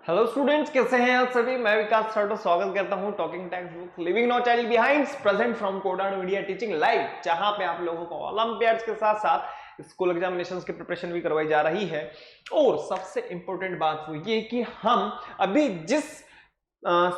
Hello students, कैसे हैं आप सभी। मैं विकास सर स्वागत करता हूं talking text book living no child behind present from Kodan media teaching live, जहां पे आप लोगों को ओलंपियाड्स के साथ साथ स्कूल एग्जामिनेशंस की प्रिपरेशन भी करवाई जा रही है। और सबसे इंपॉर्टेंट बात वो ये कि हम अभी जिस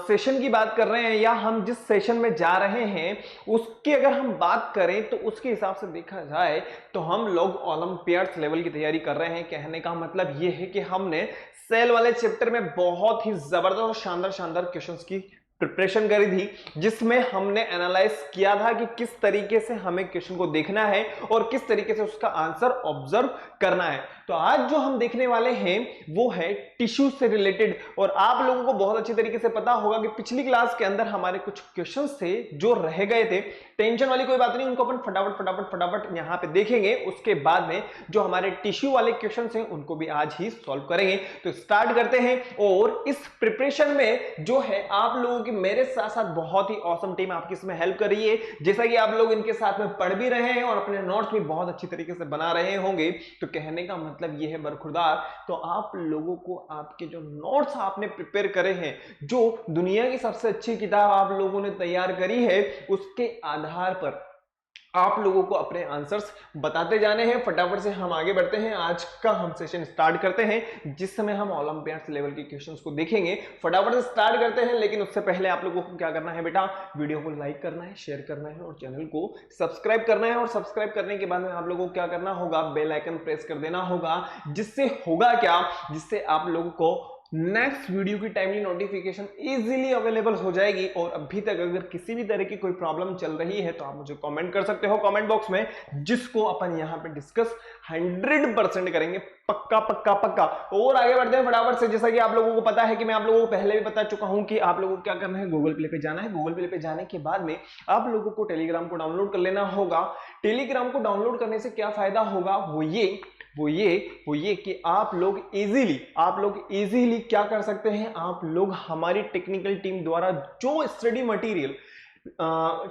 सेशन की बात कर रहे हैं या हम जिस सेशन में जा रहे हैं उसकी अगर हम बात करें तो उसके हिसाब से देखा जाए तो हम लोग ओलंपियाड्स लेवल की तैयारी कर रहे हैं। कहने का मतलब यह है कि हमने सेल वाले चैप्टर में बहुत ही जबरदस्त और शानदार शानदार क्वेश्चंस की प्रिपरेशन करी थी, जिसमें हमने एनालाइज किया था कि किस तरीके से हमें क्वेश्चन को देखना है और किस तरीके से उसका आंसर ऑब्जर्व करना है। तो आज जो हम देखने वाले हैं वो है टिश्यू से रिलेटेड। और आप लोगों को बहुत अच्छी तरीके से पता होगा कि पिछली क्लास के अंदर हमारे कुछ क्वेश्चंस थे जो रह गए थे। टेंशन वाली कोई बात नहीं, उनको अपन फटाफट फटाफट फटाफट यहां पे देखेंगे। उसके बाद में जो हमारे टिश्यू वाले क्वेश्चंस हैं उनको भी आज ही सॉल्व करेंगे। तो स्टार्ट करते हैं। और इस प्रिपरेशन में जो है आप लोगों की मेरे साथ साथ बहुत ही ऑसम टीम आपकी इसमें हेल्प कर रही है। जैसा कि आप लोग इनके साथ में पढ़ भी रहे हैं और अपने नोट्स भी बहुत अच्छी तरीके से बना रहे होंगे। तो कहने का मतलब यह है बरखुरदार, तो आप लोगों को आपके जो नोट्स आपने प्रिपेयर करे हैं, जो दुनिया की सबसे अच्छी किताब आप लोगों ने तैयार करी है, उसके आधार पर आप लोगों को अपने आंसर्स बताते जाने हैं। फटाफट से हम आगे बढ़ते हैं। आज का हम सेशन स्टार्ट करते हैं, जिस समय हम ओलंपियाड्स लेवल के क्वेश्चंस को देखेंगे। फटाफट से स्टार्ट करते हैं, लेकिन उससे पहले आप लोगों को क्या करना है बेटा, वीडियो को लाइक करना है, शेयर करना है और चैनल को सब्सक्राइब करना है। और सब्सक्राइब करने के बाद में आप लोगों को क्या करना होगा, बेल आइकन प्रेस कर देना होगा। जिससे होगा क्या, जिससे आप लोगों को नेक्स्ट वीडियो की टाइमली नोटिफिकेशन इजीली अवेलेबल हो जाएगी। और अभी तक अगर किसी भी तरह की कोई प्रॉब्लम चल रही है तो आप मुझे कमेंट कर सकते हो कमेंट बॉक्स में, जिसको अपन यहां पे डिस्कस 100% करेंगे। पक्का पक्का पक्का। और आगे बढ़ते हैं फटाफट से। जैसा कि आप लोगों को पता है कि मैं आप लोगों को पहले भी बता चुका हूं कि आप लोगों को क्या करना है, गूगल प्ले पे जाना है। गूगल प्ले पे जाने के बाद में आप लोगों को टेलीग्राम को डाउनलोड कर लेना होगा। टेलीग्राम को डाउनलोड करने से क्या फायदा होगा, वो ये कि आप लोग इजीली क्या कर सकते हैं, आप लोग हमारी टेक्निकल टीम द्वारा जो स्टडी मटेरियल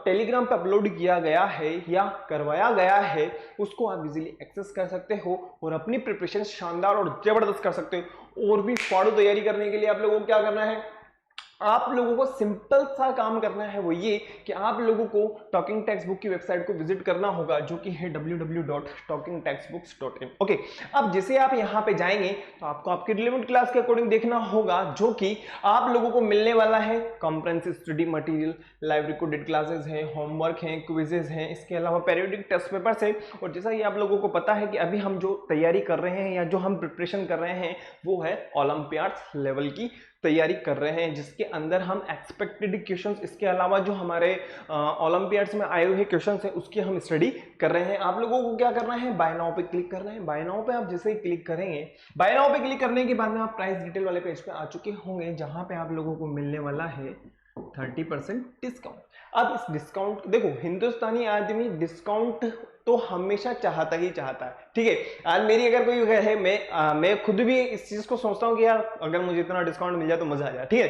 टेलीग्राम पे अपलोड किया गया है या करवाया गया है उसको आप इजीली एक्सेस कर सकते हो और अपनी प्रिपरेशन शानदार और जबरदस्त कर सकते हो। और भी फाड़ू तैयारी करने के लिए आप लोगों को क्या करना है, आप लोगों को सिंपल सा काम करना है। वो ये कि आप लोगों को टॉकिंग टेक्स्ट बुक की वेबसाइट को विजिट करना होगा, जो कि है www.talkingtextbooks.in। ओके, अब जैसे आप यहां पे जाएंगे तो आपको आपके रिलेवेंट क्लास के अकॉर्डिंग देखना होगा, जो कि आप लोगों को मिलने वाला है comprehensive study material, live recorded classes हैं, होमवर्क हैं, क्विजेज हैं, इसके अलावा पेरियोडिक टेस्ट पेपर्स हैं। और जैसा कि आप लोगों को पता है कि अभी हम जो तैयारी कर रहे हैं या जो हम प्रिपरेशन कर रहे हैं वो है ओलंपियाड्स लेवल की तैयारी कर रहे हैं, जिसके अंदर हम एक्सपेक्टेड क्वेश्चंस, इसके अलावा जो हमारे ओलंपियाड्स में आए हुए क्वेश्चंस हैं उसकी हम स्टडी कर रहे हैं। आप लोगों को क्या करना है, बाय नाउ पे क्लिक करना है। बाय नाउ पे आप जैसे ही क्लिक करेंगे, बाय नाउ पे क्लिक करने के बाद में आप प्राइस डिटेल वाले पेज पे आ चुके होंगे, जहां पे आप लोगों को मिलने वाला है 30% डिस्काउंट। अब इस डिस्काउंट देखो, हिंदुस्तानी आदमी डिस्काउंट तो हमेशा चाहता ही चाहता है, ठीक है। आज मेरी अगर कोई है, मैं खुद भी इस चीज को सोचता हूं कि यार अगर मुझे इतना डिस्काउंट मिल जाए तो मजा आ जाए, ठीक है।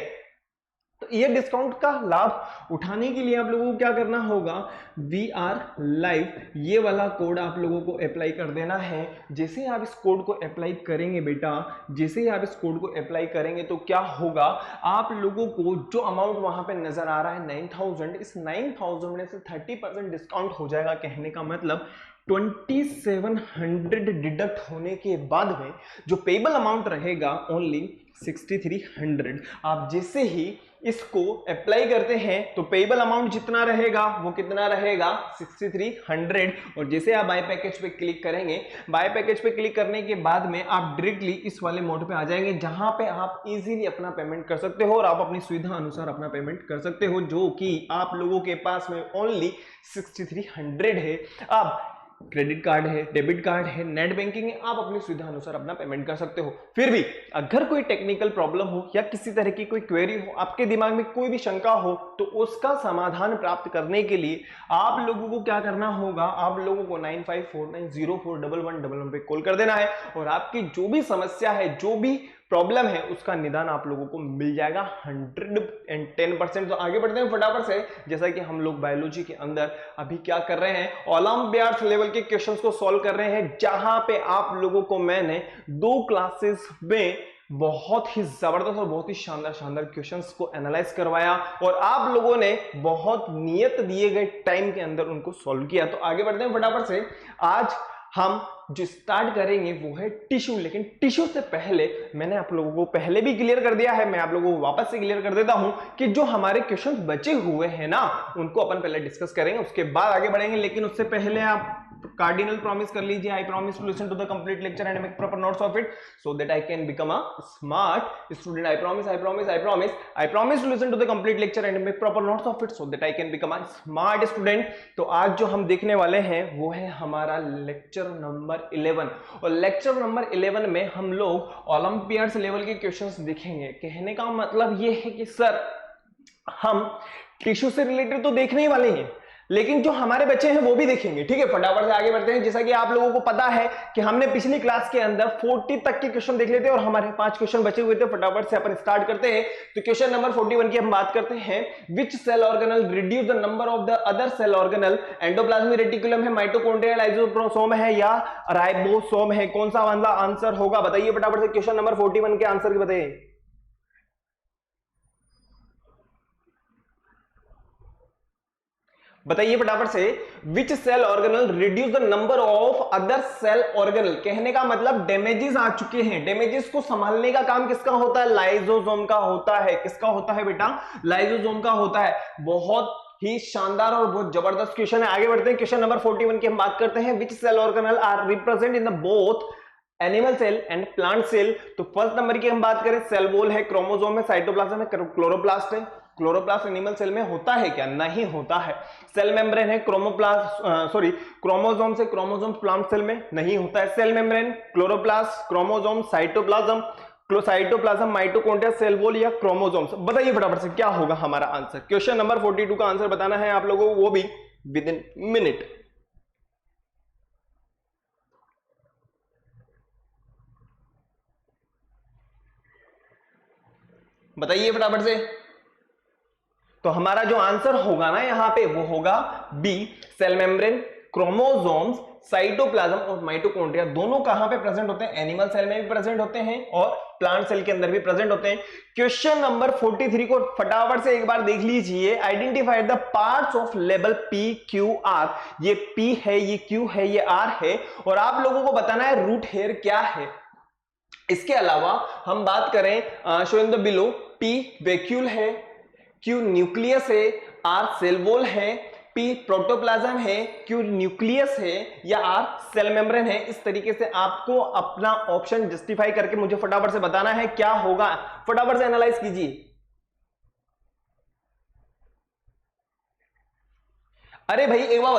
तो ये डिस्काउंट का लाभ उठाने के लिए आप लोगों को क्या करना होगा, VR लाइव ये वाला कोड आप लोगों को अप्लाई कर देना है। जैसे ही आप इस कोड को अप्लाई करेंगे बेटा, जैसे ही आप इस कोड को अप्लाई करेंगे तो क्या होगा, आप लोगों को जो अमाउंट वहां पे नजर आ रहा है 9000, इस 9000 में से 30% डिस्काउंट हो जाएगा। कहने का मतलब 2700 डिडक्ट होने के बाद में जो पेबल अमाउंट रहेगा ओनली 6300। आप जैसे ही इसको अप्लाई करते हैं तो पेबल अमाउंट जितना रहेगा वो कितना रहेगा 6300। और जैसे आप बाय पैकेज पे क्लिक करेंगे, बाय पैकेज पे क्लिक करने के बाद में आप डायरेक्टली इस वाले मोड पे आ जाएंगे, जहां पे आप इजीली अपना पेमेंट कर सकते हो और आप अपनी सुविधा अनुसार अपना पेमेंट कर सकते हो, जो कि आप लोगों के पास में ओनली 6300 है। अब क्रेडिट कार्ड है, डेबिट कार्ड है, नेट बैंकिंग है, आप अपनी सुविधा अनुसार अपना पेमेंट कर सकते हो। फिर भी अगर कोई टेक्निकल प्रॉब्लम हो या किसी तरह की कोई क्वेरी हो, आपके दिमाग में कोई भी शंका हो, तो उसका समाधान प्राप्त करने के लिए आप लोगों को क्या करना होगा, आप लोगों को 9549041111 पे कॉल कर देना है और आपकी जो भी समस्या है, जो भी प्रॉब्लम है, उसका निदान आप लोगों को मिल जाएगा 110%। तो आगे बढ़ते हैं फटाफट से। जैसा कि हम लोग बायोलॉजी के अंदर अभी क्या कर रहे हैं, ओलंपियाड्स लेवल के क्वेश्चंस को सॉल्व कर रहे हैं, जहां पे आप लोगों को मैंने 2 क्लासेस में बहुत ही जबरदस्त और बहुत ही शानदार शानदार क्वेश्चंस को एनालाइज करवाया और आप लोगों ने बहुत नियत दिए गए टाइम के अंदर उनको सॉल्व किया। तो आगे बढ़ते हैं फटाफट से। आज हम जो स्टार्ट करेंगे वो है टिश्यू, लेकिन टिश्यू से पहले मैंने आप लोगों को पहले भी क्लियर कर दिया है, मैं आप लोगों को वापस से क्लियर कर देता हूं कि जो हमारे क्वेश्चंस बचे हुए हैं ना उनको अपन पहले डिस्कस करेंगे, उसके बाद आगे बढ़ेंगे। लेकिन उससे पहले आप कार्डिनल प्रॉमिस कर लीजिए, I promise to listen to the complete lecture and make proper notes of it so that I can become a smart student. I promise I promise I promise I promise to listen to the complete lecture and make proper notes of it so that I can become a smart student. तो आज जो हम देखने वाले हैं वो है हमारा लेक्चर नंबर 11 और लेक्चर नंबर 11 में हम लोग ओलंपियाड्स लेवल के क्वेश्चंस देखेंगे। कहने का मतलब ये है कि सर हम टिश्यू से रिलेटेड तो देखने ही वाले हैं लेकिन जो हमारे बच्चे हैं वो भी देखेंगे। ठीक है, फटाफट से आगे बढ़ते हैं। जैसा कि आप लोगों को पता है कि हमने पिछली क्लास के अंदर 40 तक के क्वेश्चन देख लेते और हमारे 5 क्वेश्चन बचे हुए थे। फटाफट से अपन स्टार्ट करते हैं। तो क्वेश्चन नंबर 41 की हम बात करते हैं। Which cell organelle reduce the number of the other cell organelle? Endoplasmic reticulum है, माइटोकॉन्ड्रिया, लाइसोसोम है या राइबोसोम है? कौन सा वाला आंसर होगा बताइए फटाफट से। क्वेश्चन नंबर 41 के आंसर की बताइए। बताइए फटाफट से। Which cell organelle reduce the number of other cell organelle? कहने का मतलब डैमेजेस आ चुके हैं, डैमेजेस को संभालने का काम किसका होता है? लाइसोसोम का होता है। किसका होता है बेटा? लाइसोसोम का होता है। बहुत ही शानदार और बहुत जबरदस्त क्वेश्चन है। आगे बढ़ते हैं। क्वेश्चन नंबर 41 की हम बात करते हैं। Which cell organelle are represent in the both animal cell and plant cell? तो फर्स्ट नंबर की हम बात करें, सेल वॉल है, क्रोमोसोम है, साइटोप्लाज्म है, क्लोरोप्लास्ट है। क्लोरोप्लास्ट एनिमल सेल में होता है क्या? नहीं होता है। सेल मेम्ब्रेन है, क्रोमोसोम से क्रोमोसोम प्लांट सेल में नहीं होता है। Cell membrane, chloroplast, chromosome, cytoplasm, mitochondria, cell wall या क्रोमोसोम्स? बताइए फटाफट से क्या होगा हमारा आंसर। क्वेश्चन नंबर 42 का आंसर बताना है आप लोगों को, वो भी विद इन मिनट। बताइए फटाफट से। तो हमारा जो आंसर होगा ना यहां पे वो होगा B, cell membrane, chromosomes, cytoplasm और माइटोकॉन्ड्रिया। दोनों कहां पे प्रेजेंट होते हैं? एनिमल सेल में भी प्रेजेंट होते हैं और प्लांट सेल के अंदर भी प्रेजेंट होते हैं। क्वेश्चन नंबर 43 को फटाफट से एक बार देख लीजिए। Identify the parts of label P Q R. ये पी है, ये क्यू है, ये आर है और आप लोगों को बताना है रूट हेयर क्या है। इसके अलावा हम बात करें show in the below, P vacuole है, क्यू न्यूक्लियस है, आर सेल वॉल है, पी प्रोटोप्लाज्म है, क्यू न्यूक्लियस है या आर सेल मेम्ब्रेन है। इस तरीके से आपको अपना ऑप्शन जस्टिफाई करके मुझे फटाफट से बताना है क्या होगा। फटाफट से एनालाइज कीजिए। अरे भाई एक बार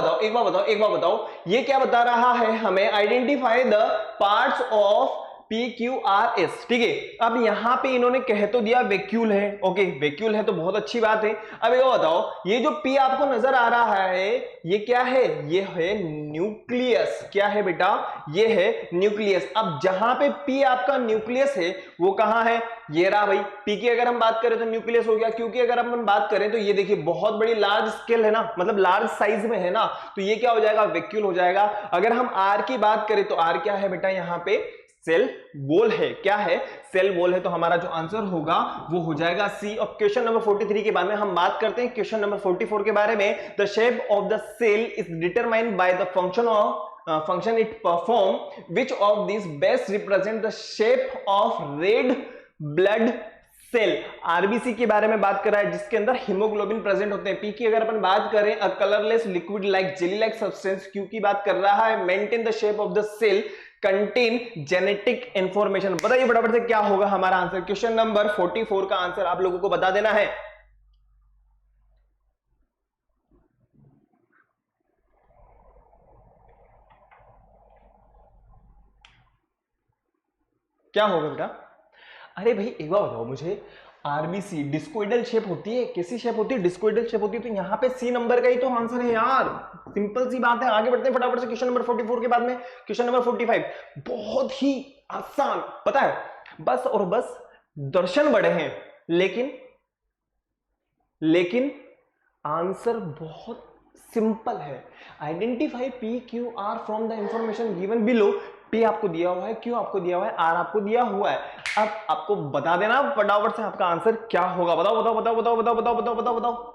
बताओ ये क्या बता रहा है हमें? Identify the parts of P Q R S. ठीक है, अब यहां पे इन्होंने कह तो दिया वैक्यूल है। ओके, वैक्यूल है तो बहुत अच्छी बात है। अब ये बताओ, ये जो पी आपको नजर आ रहा है ये क्या है? ये है न्यूक्लियस। क्या है बेटा? ये है न्यूक्लियस। अब जहां पे पी आपका न्यूक्लियस है वो कहां है? ये रहा भाई। पी की अगर हम बात करें तो न्यूक्लियस हो गया। क्योंकि अगर हम बात करें तो ये देखिए बहुत बड़ी लार्ज स्केल है ना, मतलब लार्ज साइज में है ना, तो ये क्या हो जाएगा? वैक्यूल हो जाएगा। अगर हम आर की बात करें तो आर क्या है बेटा? यहां पे सेल वॉल है। क्या है? सेल वॉल है। तो हमारा जो आंसर होगा वो हो जाएगा सी। और क्वेश्चन नंबर 43 के बारे में हम बात करते हैं। क्वेश्चन नंबर 44 के बारे में, the shape of the cell is determined by the function it perform. Which of this best represent the shape of red blood cell? RBC के बारे में बात कर रहा है जिसके अंदर हीमोग्लोबिन प्रेजेंट होते हैं। पी की अगर अपन बात करें, a colourless liquid like jelly like substance. Q की बात कर रहा है, maintain the shape of the cell, contain genetic information. बताइए फटाफट से क्या होगा हमारा आंसर। क्वेश्चन नंबर 44 का आंसर आप लोगों को बता देना है। क्या होगा बेटा? अरे भाई एक बार बताओ मुझे, आरबीसी डिस्कोइडल शेप होती है। कैसी शेप होती है? डिस्कोइडल शेप होती है। तो यहां पे सी नंबर का ही तो आंसर है यार। सिंपल सी बात है। आगे बढ़ते हैं फटाफट से। क्वेश्चन नंबर 44 के बाद में क्वेश्चन नंबर 45 बहुत ही आसान, पता है, बस और बस दर्शन बड़े हैं लेकिन आंसर बहुत सिंपल है। Identify P Q R from the information given below. P आपको दिया हुआ है, Q आपको दिया हुआ है, R आपको दिया हुआ है। अब आपको बता देना फटाफट से आपका आंसर क्या होगा। बताओ बताओ बताओ बताओ बताओ बताओ बताओ बताओ बताओ।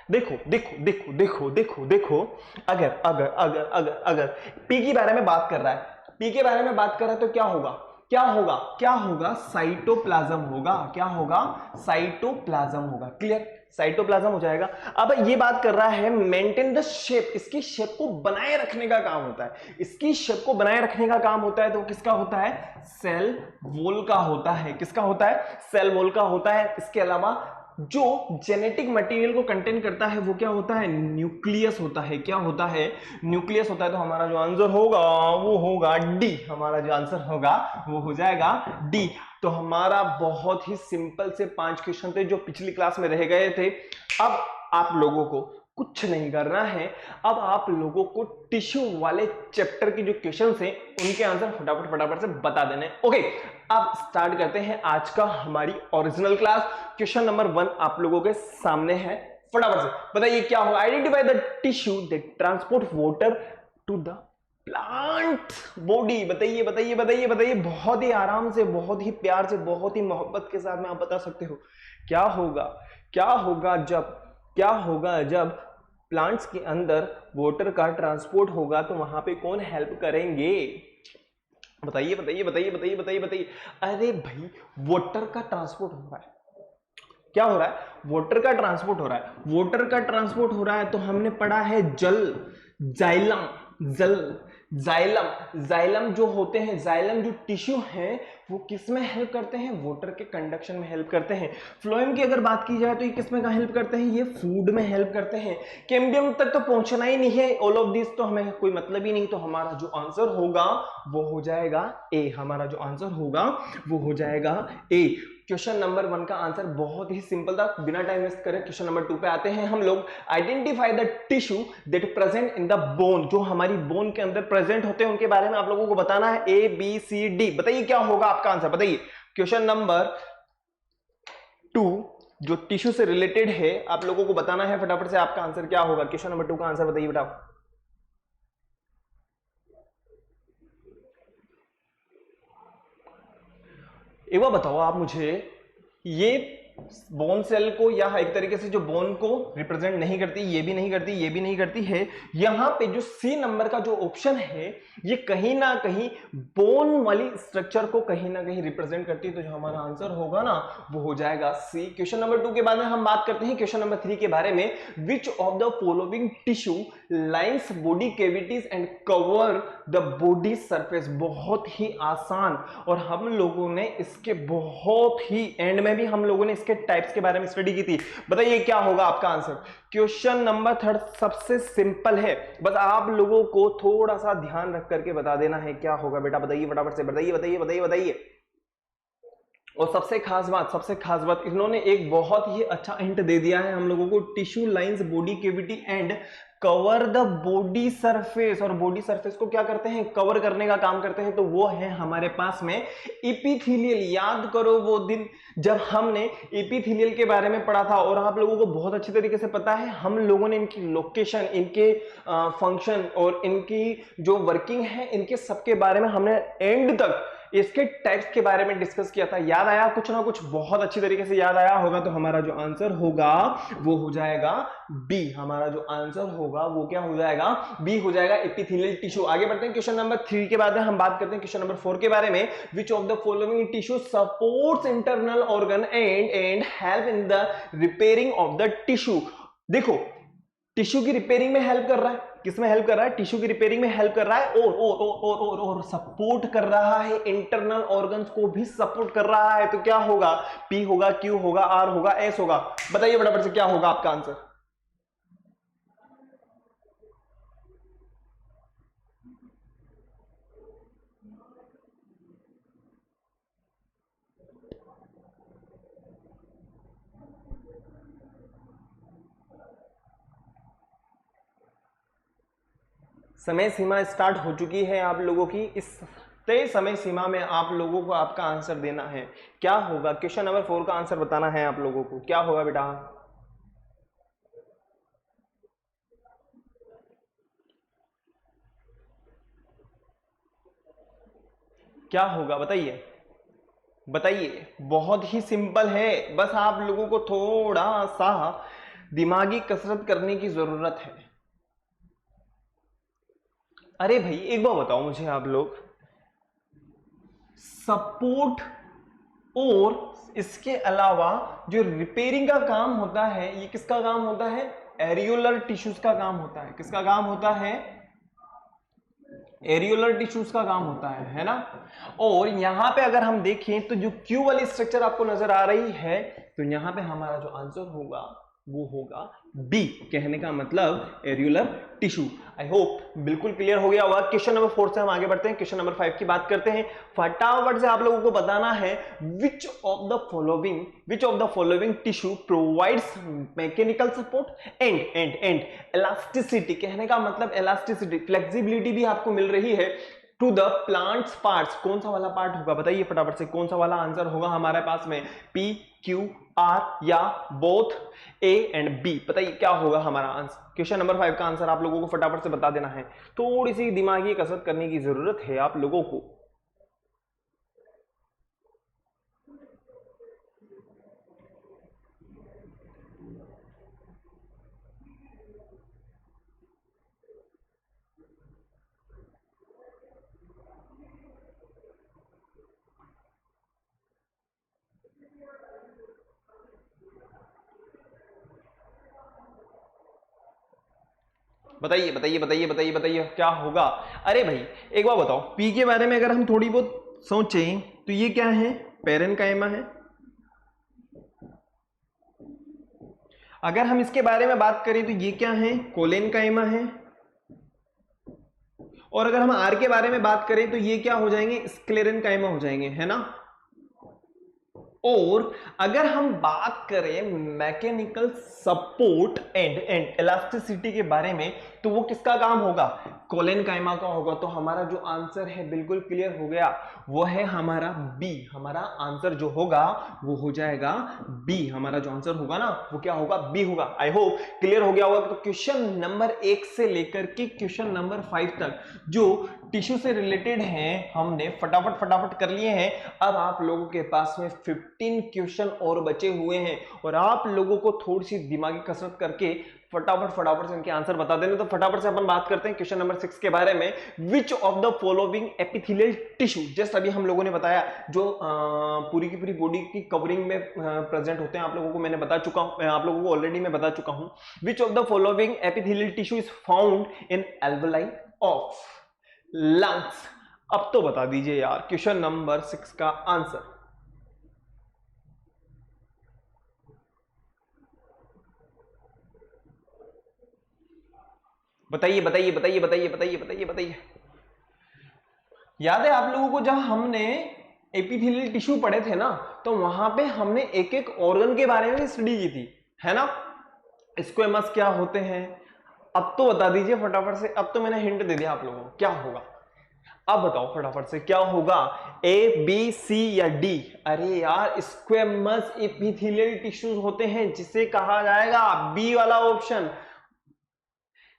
देखो देखो देखो देखो देखो देखो, अगर अगर अगर अगर अगर P के बारे में बात कर रहा है, P के बारे में बात कर रहा है तो क्या होगा, क्या होगा, क्या होगा, साइटोप्लाज्म होगा। क्या होगा, साइटोप्लाज्म होगा। क्लियर, साइटोप्लाज्म हो जाएगा। अब ये बात कर रहा है मेंटेन द शेप, इसकी शेप को बनाए रखने का काम होता है, इसकी शेप को बनाए रखने का काम होता है तो किसका होता है, सेल वॉल का होता है। किसका होता है, सेल वॉल का होता है। इसके अलावा जो जेनेटिक मटेरियल को कंटेन करता है वो क्या होता है, न्यूक्लियस होता है। क्या होता है, न्यूक्लियस होता है। तो हमारा जो आंसर होगा वो होगा डी। हमारा जो आंसर होगा वो हो जाएगा डी। तो हमारा बहुत ही सिंपल से 5 क्वेश्चन थे जो पिछली क्लास में रह गए थे। अब आप लोगों को कुछ नहीं करना है, अब आप लोगों को टिश्यू वाले चैप्टर की जो क्वेश्चंस हैं उनके आंसर फटाफट फटाफट से बता देने। ओके, अब स्टार्ट करते हैं आज का हमारी ओरिजिनल क्लास। क्वेश्चन नंबर 1 आप लोगों के सामने है, फटाफट से बताइए क्या होगा। Identify the tissue that transport water to the plant body. बताइए बताइए बताइए बताइए, बहुत ही आराम से, बहुत ही प्यार से, बहुत ही मोहब्बत के साथ में आप बता सकते हो। क्या होगा, क्या होगा जब, क्या होगा जब प्लांट्स के अंदर वाटर का ट्रांसपोर्ट होगा तो वहां पे कौन हेल्प करेंगे। बताइए बताइए बताइए बताइए बताइए बताइए। अरे भाई, वाटर का ट्रांसपोर्ट हो रहा है। क्या हो रहा है, वाटर का ट्रांसपोर्ट हो रहा है। वाटर का ट्रांसपोर्ट हो रहा है तो हमने पढ़ा है जल, जाइलम, जल, जाइलम, जाइलम जो होते हैं, जाइलम जो टिश्यू हैं वो किस में हेल्प करते हैं, वाटर के कंडक्शन में हेल्प करते हैं। फ्लोएम की अगर बात की जाए तो ये किस में हेल्प करते हैं, ये फूड में हेल्प करते हैं। कैम्बियम तक तो पहुंचना ही नहीं है, ऑल ऑफ दिस तो हमें कोई मतलब ही नहीं। तो हमारा जो आंसर होगा वो हो जाएगा ए। हमारा जो आंसर होगा वो हो जाएगा ए। क्वेश्चन नंबर 1 का आंसर बहुत ही सिंपल था, बिना टाइम वेस्ट करे क्वेश्चन नंबर 2 पे आते हैं हम लोग। Identify the tissue that present in the bone, जो हमारी बोन के अंदर प्रेजेंट होते हैं उनके बारे में आप लोगों को बताना है, ए बी सी डी। बताइए क्या होगा आपका आंसर, बताइए। क्वेश्चन नंबर 2 जो टिश्यू से रिलेटेड है आप लोगों को बताना है फटाफट से आपका आंसर क्या होगा। क्वेश्चन नंबर 2 का आंसर बताइए बेटा। एक बार बताओ आप मुझे, ये बोन सेल को या एक तरीके से जो बोन को रिप्रेजेंट नहीं करती, ये भी नहीं करती, ये भी नहीं करती है। यहां पे जो सी नंबर का जो ऑप्शन है ये कहीं ना कहीं बोन वाली स्ट्रक्चर को कहीं ना कहीं रिप्रेजेंट करती है। तो जो हमारा आंसर होगा ना वो हो जाएगा सी। क्वेश्चन नंबर 2 के बाद में हम बात करते हैं क्वेश्चन नंबर 3 के बारे में। विच of the following tissue lines body cavities and cover the body surface. बहुत ही आसान, और हम लोगों ने इसके बहुत ही एंड में भी हम लोगों ने इसके टाइप्स के बारे में स्टडी की थी। बताइए क्या होगा आपका आंसर। क्वेश्चन नंबर 3 सबसे सिंपल है, बस आप लोगों को थोड़ा सा ध्यान रख करके बता देना है क्या होगा बेटा। बताइए फटाफट से, बताइए बताइए बताइए बताइए। और सबसे खास बात, सबसे खास बात, इन्होंने एक बहुत ही अच्छा हिंट दे दिया है हम लोगों को। Tissue lines body cavity and cover the body surface. और बॉडी सरफेस को क्या करते हैं, कवर करने का काम करते हैं। तो वो है हमारे पास में एपिथेलियल। याद करो वो दिन जब हमने एपिथेलियल के बारे में पढ़ा था, और आप लोगों को बहुत अच्छी तरीके से पता है हम लोगों ने इनकी लोकेशन, इनके फंक्शन और इनकी जो वर्किंग है, इनके सबके बारे में हमने एंड तक इसके टाइप्स के बारे में डिस्कस किया था। याद आया कुछ ना कुछ, बहुत अच्छी तरीके से याद आया होगा। तो हमारा जो आंसर होगा वो हो जाएगा बी। हमारा जो आंसर होगा वो क्या हो जाएगा, बी हो जाएगा, एपिथेलियल टिश्यू। आगे बढ़ते हैं क्वेश्चन नंबर 3 के बाद हम बात करते हैं क्वेश्चन नंबर 4 के बारे में। विच of the following tissue supports internal organ and help in the repairing of the tissue. देखो, टिश्यू की रिपेयरिंग में हेल्प कर रहा है, किसमें हेल्प कर रहा है, टिश्यू की रिपेयरिंग में हेल्प कर रहा है, और सपोर्ट कर रहा है, इंटरनल ऑर्गन्स को भी सपोर्ट कर रहा है। तो क्या होगा, पी होगा, क्यू होगा, आर होगा, एस होगा। बताइए फटाफट से क्या होगा आपका आंसर। समय सीमा स्टार्ट हो चुकी है आप लोगों की। इस तय समय सीमा में आप लोगों को आपका आंसर देना है। क्या होगा, क्वेश्चन नंबर 4 का आंसर बताना है आप लोगों को। क्या होगा बेटा, क्या होगा बताइए बताइए। बहुत ही सिंपल है, बस आप लोगों को थोड़ा सा दिमागी कसरत करने की जरूरत है। अरे भाई एक बार बताओ मुझे आप लोग, सपोर्ट और इसके अलावा जो रिपेयरिंग का काम होता है, ये किसका काम होता है? एरियोलर टिश्यूज का काम होता है। किसका काम होता है? एरियोलर टिश्यूज का काम होता है ना। और यहां पे अगर हम देखें तो जो क्यू वाली स्ट्रक्चर आपको नजर आ रही है, तो यहां पे हमारा जो आंसर होगा वो होगा बी। कहने का मतलब एरियोलर टिश्यू। आई होप बिल्कुल क्लियर हो गया होगा। क्वेश्चन नंबर 4 से हम आगे बढ़ते हैं, क्वेश्चन नंबर 5 की बात करते हैं। फटाफट से आप लोगों को बताना है विच of the following tissue provides mechanical support and elasticity. कहने का मतलब इलास्टिसिटी, फ्लेक्सिबिलिटी भी आपको मिल रही है टू द प्लांट्स पार्ट्स। कौन सा वाला पार्ट होगा बताइए फटाफट से, कौन सा वाला आंसर होगा हमारे पास में? पी, क्यू, आर या बोथ ए एंड बी? बताइए क्या होगा हमारा आंसर। क्वेश्चन नंबर 5 का आंसर आप लोगों को फटाफट से बता देना है। थोड़ी सी दिमागी कसरत करने की जरूरत है आप लोगों को। बताइए बताइए बताइए बताइए बताइए क्या होगा। अरे भाई एक बार बताओ, पी के बारे में अगर हम थोड़ी बहुत सोचें तो ये क्या है? पेरेन्काइमा है। अगर हम इसके बारे में बात करें तो ये क्या है? कोलेनकाइमा है। और अगर हम आर के बारे में बात करें तो ये क्या हो जाएंगे? स्क्लेरेनकाइमा हो जाएंगे, है ना। और अगर हम बात करें मैकेनिकल सपोर्ट एंड इलास्टिसिटी के बारे में, तो वो किसका काम होगा? कोलेनकाइमा का होगा। तो हमारा जो आंसर है बिल्कुल क्लियर हो गया, वो है हमारा बी। हमारा आंसर जो होगा वो हो जाएगा बी। हमारा जो आंसर होगा ना वो क्या होगा? बी होगा। आई होप क्लियर हो गया होगा। तो क्वेश्चन नंबर 1 से लेकर के क्वेश्चन नंबर 5 तक जो टिश्यू से रिलेटेड हैं हमने फटाफट फटाफट कर लिए हैं। अब आप लोगों के पास में 15 क्वेश्चन और बचे हुए हैं, और आप लोगों को थोड़ी सी दिमागी कसरत करके फटाफट से इनके आंसर बता देने। तो फटाफट से अपन बात करते हैं क्वेश्चन नंबर 6 के बारे में। विच of the following epithelial tissue, just अभी हम लोगों ने बताया, जो पूरी की पूरी बॉडी की कवरिंग में प्रेजेंट होते हैं, आप लोगों को मैंने बता चुका हूं, आप लोगों को ऑलरेडी मैं बता चुका हूं। विच of the following epithelial tissue is found in alveoli of lungs? अब तो बता दीजिए यार क्वेश्चन नंबर 6 का आंसर। बताइए बताइए बताइए बताइए बताइए बताइए बताइए। याद है आप लोगों को जब हमने एपिथेलियल टिश्यू पढ़े थे ना, तो वहां पे हमने एक एक ऑर्गन के बारे में स्टडी की थी, है ना। स्क्वेमस क्या होते हैं? अब तो बता दीजिए फटाफट से। अब तो मैंने हिंट दे दिया आप लोगों को, क्या होगा अब बताओ फटाफट से, क्या होगा? ए, बी, सी या डी? अरे यार स्क्वेमस एपिथेलियल टिश्यूज होते हैं, जिसे कहा जाएगा बी वाला ऑप्शन।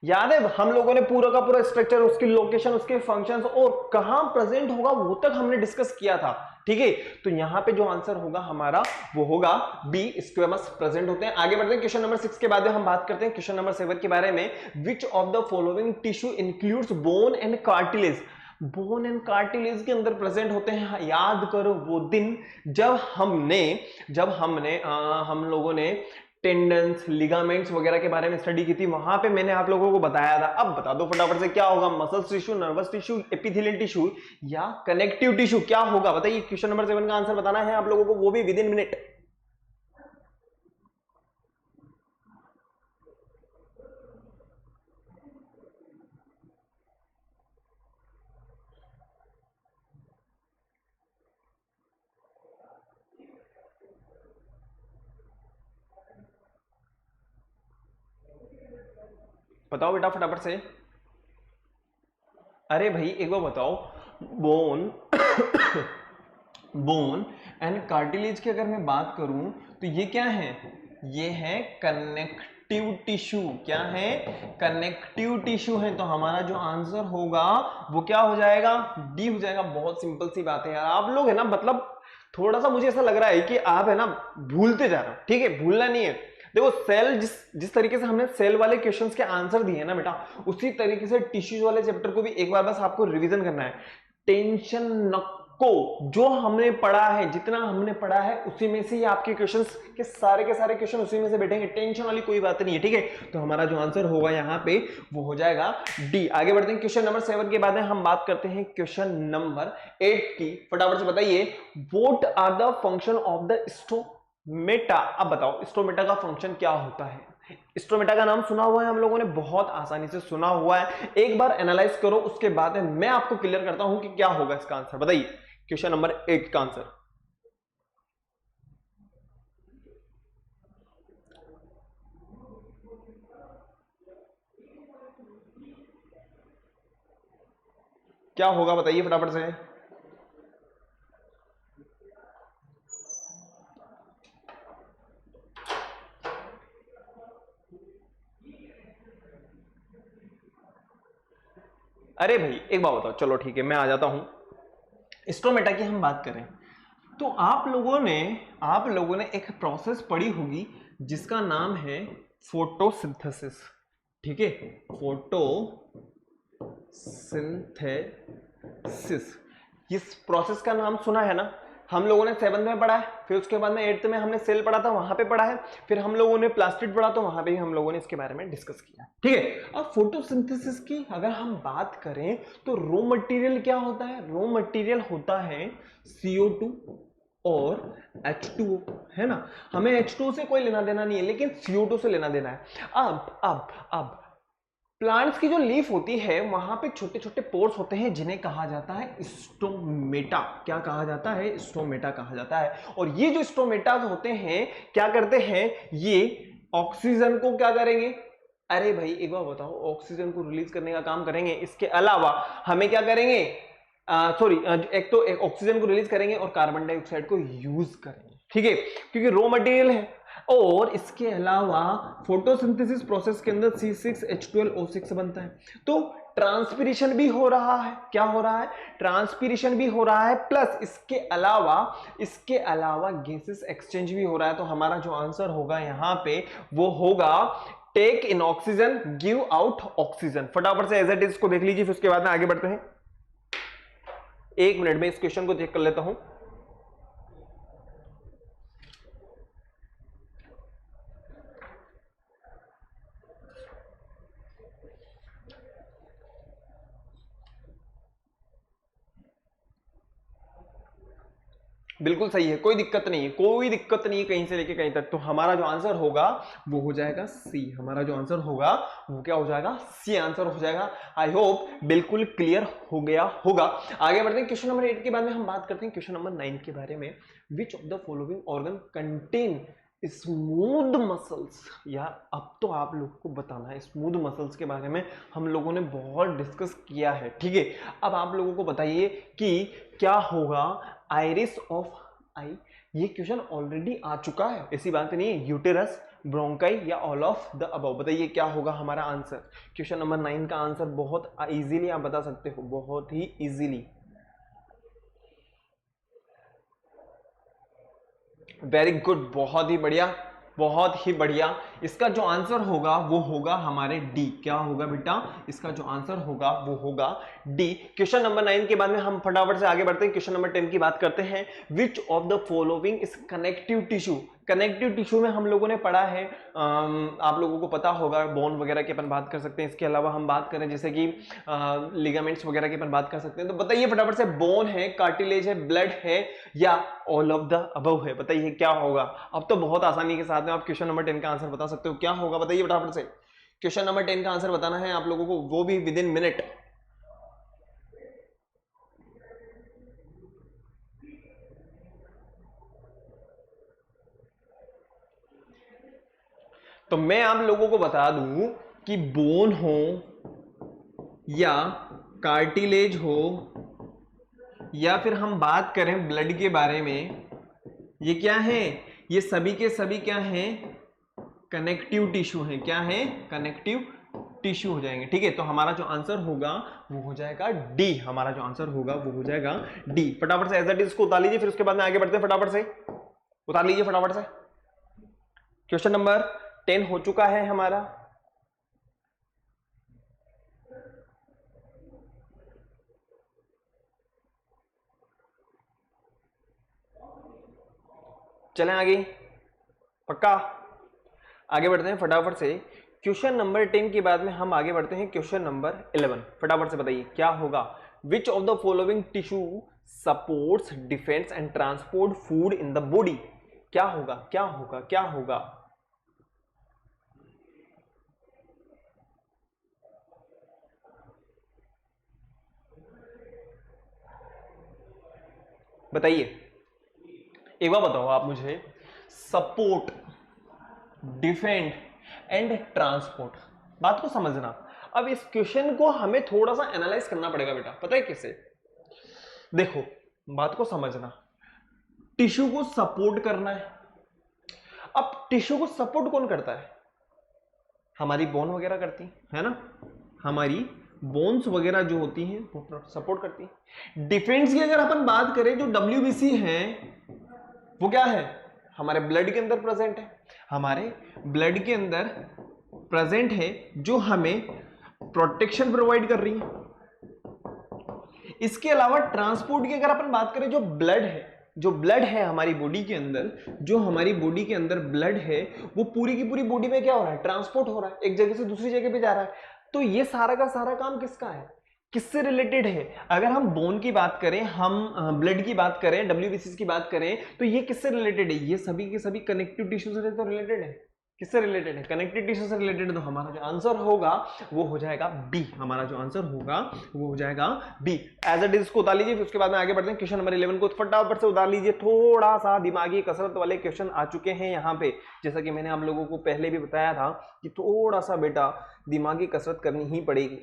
याद है हम लोगों ने पूरा का पूरा स्ट्रक्चर, उसकी लोकेशन, उसके फंक्शंस और कहां प्रेजेंट होगा वो तक हमने डिस्कस किया था, ठीक है। तो यहां पे जो आंसर होगा हमारा वो होगा बी, स्क्वेमस प्रेजेंट होते हैं। आगे बढ़ते हैं क्वेश्चन नंबर 6 के बाद हम बात करते हैं क्वेश्चन नंबर 7 के बारे में। विच of the following tissue includes bone and cartilage? Bone and cartilage के अंदर प्रेजेंट होते हैं। याद करो वो दिन जब हमने हम लोगों ने टेंडन्स, लिगामेंट्स वगैरह के बारे में स्टडी की थी, वहां पे मैंने आप लोगों को बताया था। अब बता दो फटाफट से क्या होगा? Muscles tissue, nervous tissue, epithelial tissue या कनेक्टिव टिश्यू? क्या होगा बताइए। क्वेश्चन नंबर 7 का आंसर बताना है आप लोगों को, वो भी विद इन मिनट। बताओ बेटा फटाफट से। अरे भाई एक बार बताओ, बोन बोन एंड कार्टिलेज की अगर मैं बात करूं तो ये क्या है? ये है कनेक्टिव टिश्यू। क्या है? कनेक्टिव टिश्यू है। तो हमारा जो आंसर होगा वो क्या हो जाएगा? डी हो जाएगा। बहुत सिंपल सी बात है यार। आप लोग है ना, मतलब थोड़ा सा मुझे ऐसा लग रहा है कि आप है ना भूलते जा रहे हो। ठीक है, भूलना नहीं है। देखो सेल जिस तरीके से हमने सेल वाले क्वेश्चंस के आंसर दिए ना बेटा, उसी तरीके से टिश्यूज वाले चैप्टर को भी एक बार बस आपको रिवीजन करना है। टेंशन नको, जो हमने पढ़ा है, जितना हमने पढ़ा है उसी में से ही आपके क्वेश्चंस के सारे क्वेश्चन उसी में से बैठेंगे। टेंशन वाली कोई बात नहीं है। ठीक है, तो हमारा जो आंसर होगा यहाँ पे वो हो जाएगा डी। आगे बढ़ते हैं क्वेश्चन नंबर 7 के बाद में हम बात करते हैं क्वेश्चन नंबर 8 की। फटाफट से बताइए, what are the function of the stomata. अब बताओ स्टोमेटा का फंक्शन क्या होता है? स्टोमेटा का नाम सुना हुआ है हम लोगों ने, बहुत आसानी से सुना हुआ है। एक बार एनालाइज करो, उसके बाद मैं आपको क्लियर करता हूं कि क्या होगा इसका आंसर। बताइए क्वेश्चन नंबर 8 का आंसर। क्या होगा बताइए फटाफट से। अरे भाई एक बात बताओ, चलो ठीक है मैं आ जाता हूं। स्टोमेटा की हम बात करें तो आप लोगों ने एक प्रोसेस पढ़ी होगी जिसका नाम है फोटोसिंथेसिस। ठीक है, फोटोसिंथेसिस, इस प्रोसेस का नाम सुना है ना? हम लोगों ने 7th में पढ़ा है, फिर उसके बाद में 8th में हमने सेल पढ़ा था, वहां पे पढ़ा है, फिर हम लोगों ने प्लास्टिड पढ़ा तो वहां पे भी हम लोगों ने इसके बारे में डिस्कस किया। ठीक है, अब फोटोसिंथेसिस की अगर हम बात करें तो रॉ मटेरियल क्या होता है? रॉ मटेरियल होता है CO2 और H2O, है ना? हमें H2O से कोई लेना देना नहीं है, लेकिन CO2 से लेना देना है। अब प्लांट्स की जो लीफ होती है वहां पे छोटे छोटे पोर्स होते हैं जिन्हें कहा जाता है स्टोमेटा। क्या कहा जाता है? स्टोमेटा कहा जाता है। और ये जो स्टोमेटा होते हैं क्या करते हैं? ये ऑक्सीजन को क्या करेंगे? अरे भाई एक बार बताओ, ऑक्सीजन को रिलीज करने का काम करेंगे, इसके अलावा हमें क्या करेंगे? एक तो ऑक्सीजन को रिलीज करेंगे और कार्बन डाइऑक्साइड को यूज करेंगे। ठीक है, क्योंकि रॉ मटेरियल है। और इसके अलावा फोटोसिंथेसिस प्रोसेस के अंदर C6H12O6 बनता है। तो ट्रांसपिरेशन भी हो रहा है। क्या हो रहा है? ट्रांसपिरेशन भी हो रहा है, प्लस इसके अलावा गैसेस एक्सचेंज भी हो रहा है। तो हमारा जो आंसर होगा यहां पे वो होगा टेक इन ऑक्सीजन, गिव आउट ऑक्सीजन। फटाफट से एज इट इज को देख लीजिए, फिर उसके बाद में आगे बढ़ते हैं। 1 मिनट में इस क्वेश्चन को चेक कर लेता हूं। बिल्कुल सही है, कोई दिक्कत नहीं है, कोई दिक्कत नहीं है कहीं से लेके कहीं तक। तो हमारा जो आंसर होगा वो हो जाएगा सी। हमारा जो आंसर होगा वो क्या हो जाएगा? सी आंसर हो जाएगा। आई होप बिल्कुल क्लियर हो गया होगा। आगे बढ़ते हैं क्वेश्चन नंबर 8 के बाद में हम बात करते हैं क्वेश्चन नंबर 9 के बारे में। विच of the following organ contain smooth muscles. यार अब तो आप लोगों को बताना है, स्मूथ मसल्स के बारे में हम लोगों ने बहुत डिस्कस किया है। ठीक है, अब आप लोगों को बताइए कि क्या होगा आइरिस ऑफ आई। ये क्वेश्चन ऑलरेडी आ चुका है, ऐसी बात नहीं है। यूटेरस, ब्रोंकाई या ऑल ऑफ द अबव। बताइए क्या होगा हमारा आंसर। क्वेश्चन नंबर 9 का आंसर बहुत इजीली आप बता सकते हो, बहुत ही इजीली। वेरी गुड, बहुत ही बढ़िया, बहुत ही बढ़िया। इसका जो आंसर होगा वो होगा हमारे डी। क्या होगा बेटा? इसका जो आंसर होगा वो होगा डी। क्वेश्चन नंबर 9 के बाद में हम फटाफट से आगे बढ़ते हैं, क्वेश्चन नंबर 10 की बात करते हैं। Which of the following is connective tissue. Connective tissue में हम लोगों ने पढ़ा है, आप लोगों को पता होगा बोन वगैरह की अपन बात कर सकते हैं। इसके अलावा हम बात करें जैसे कि लिगामेंट्स वगैरह की अपन बात कर सकते हैं। तो बताइए फटाफट से, बोन है, कार्टिलेज है, ब्लड है या ऑल ऑफ द अबव है? बताइए क्या होगा। अब तो बहुत आसानी के साथ में आप क्वेश्चन नंबर 10 का आंसर बता सकते हो। क्या होगा बताइए फटाफट से। क्वेश्चन नंबर 10 का आंसर बताना है आप लोगों को, वो भी विद इन मिनट। तो मैं आप लोगों को बता दूं कि बोन हो या कार्टिलेज हो या फिर हम बात करें ब्लड के बारे में, ये क्या है? ये सभी के सभी क्या हैं? कनेक्टिव टिश्यू है। क्या है? कनेक्टिव टिश्यू हो जाएंगे। ठीक है, तो हमारा जो आंसर होगा वो हो जाएगा डी। हमारा जो आंसर होगा वो हो जाएगा डी। फटाफट से एज इट इज इसको उतार लीजिए, फिर उसके बाद में आगे बढ़ते हैं। फटाफट से उतार लीजिए फटाफट से। क्वेश्चन नंबर 10 हो चुका है हमारा। चलें आगे, पक्का आगे बढ़ते हैं फटाफट से। क्वेश्चन नंबर 10 के बाद में हम आगे बढ़ते हैं क्वेश्चन नंबर 11। फटाफट से बताइए क्या होगा। विच of the following tissue supports defence and transport food in the body? क्या होगा, क्या होगा, क्या होगा? बताइए, एक बार बताओ आप मुझे। सपोर्ट, डिफेंड एंड ट्रांसपोर्ट, बात को समझना। अब इस क्वेश्चन को हमें थोड़ा सा एनालाइज करना पड़ेगा बेटा। पता है कैसे? देखो, बात को समझना। टिश्यू को सपोर्ट करना है। अब टिश्यू को सपोर्ट कौन करता है? हमारी बोन वगैरह करती है ना, हमारी बोन्स वगैरह जो होती हैं वो सपोर्ट करती है। डिफेंस की अगर अपन बात करें, जो WBC है वो क्या है? हमारे ब्लड के अंदर प्रेजेंट है, हमारे ब्लड के अंदर प्रेजेंट है, जो हमें प्रोटेक्शन प्रोवाइड कर रही है। इसके अलावा ट्रांसपोर्ट की अगर अपन बात करें, जो ब्लड है हमारी बॉडी के अंदर, जो हमारी बॉडी के अंदर ब्लड है वो पूरी की पूरी बॉडी में क्या हो रहा है? ट्रांसपोर्ट हो रहा है, एक जगह से दूसरी जगह पे जा रहा है। तो ये सारा का सारा काम किसका है? किससे रिलेटेड है? अगर हम बोन की बात करें, हम ब्लड की बात करें, WBC की बात करें, तो ये किससे रिलेटेड है? ये सभी के सभी कनेक्टिव टिश्यू से तो रिलेटेड है। किससे रिलेटेड है? कनेक्टिव टिश्यू से रिलेटेड है। तो हमारा जो आंसर होगा वो हो जाएगा बी। हमारा जो आंसर होगा वो हो जाएगा बी। एज इट इज इसको उतार लीजिए, फिर उसके बाद में आगे बढ़ते हैं। क्वेश्चन नंबर 11 को फटाफट से उतार लीजिए। थोड़ा सा दिमागी कसरत वाले क्वेश्चन आ चुके हैं यहाँ पे, जैसा कि मैंने आप लोगों को पहले भी बताया था कि थोड़ा सा बेटा दिमागी कसरत करनी ही पड़ेगी।